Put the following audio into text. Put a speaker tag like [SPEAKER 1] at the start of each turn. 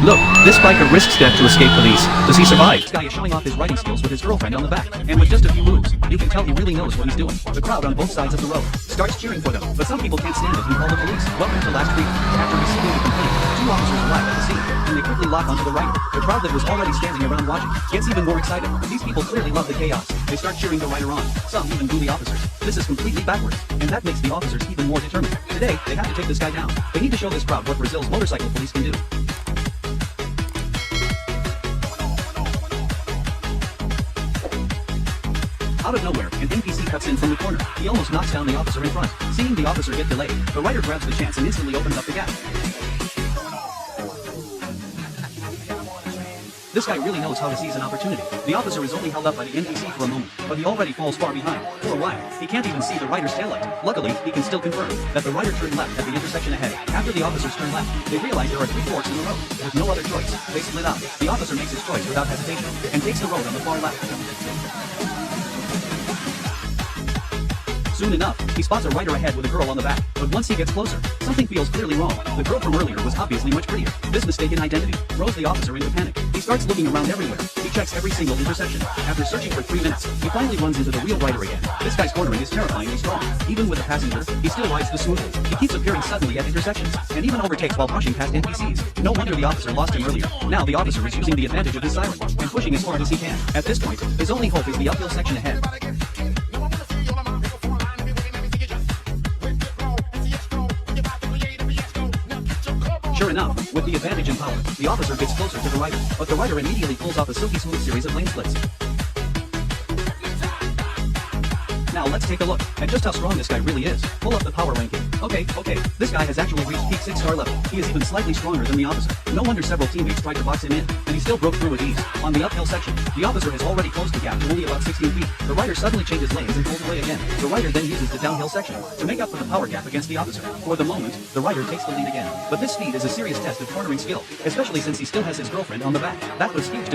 [SPEAKER 1] Look, this biker risks death to escape police. Does he survive? This guy is showing off his riding skills with his girlfriend on the back. And with just a few moves, you can tell he really knows what he's doing. The crowd on both sides of the road starts cheering for them, but some people can't stand it and call the police. Welcome to last week. After receiving the complaint, two officers arrive at the scene, and they quickly lock onto the rider. The crowd that was already standing around watching gets even more excited. These people clearly love the chaos. They start cheering the rider on. Some even boo the officers. This is completely backwards, and that makes the officers even more determined. Today, they have to take this guy down. They need to show this crowd what Brazil's motorcycle police can do. Out of nowhere, an NPC cuts in from the corner. He almost knocks down the officer in front. Seeing the officer get delayed, the rider grabs the chance and instantly opens up the gap. This guy really knows how to seize an opportunity. The officer is only held up by the NPC for a moment, but he already falls far behind. For a while, he can't even see the rider's taillight. Luckily, he can still confirm that the rider turned left at the intersection ahead. After the officers turn left, they realize there are 3 forks in the road. With no other choice, they split up. The officer makes his choice without hesitation, and takes the road on the far left. Soon enough, he spots a rider ahead with a girl on the back, but once he gets closer, something feels clearly wrong. The girl from earlier was obviously much prettier. This mistaken identity throws the officer into panic. He starts looking around everywhere. He checks every single intersection. After searching for 3 minutes, he finally runs into the real rider again. This guy's cornering is terrifyingly strong. Even with a passenger, he still rides the smoothly. He keeps appearing suddenly at intersections, and even overtakes while pushing past NPCs. No wonder the officer lost him earlier. Now the officer is using the advantage of his siren, and pushing as hard as he can. At this point, his only hope is the uphill section ahead. Sure enough, with the advantage in power, the officer gets closer to the rider, but the rider immediately pulls off a silky smooth series of lane splits. Now let's take a look at just how strong this guy really is. Pull up the power ranking. Okay, this guy has actually reached peak 6-star level. He is even slightly stronger than the officer. No wonder several teammates tried to box him in, and he still broke through with ease. On the uphill section, the officer has already closed the gap to only about 16 feet. The rider suddenly changes lanes and pulls away again. The rider then uses the downhill section to make up for the power gap against the officer. For the moment, the rider takes the lead again. But this speed is a serious test of cornering skill, especially since he still has his girlfriend on the back. That was huge to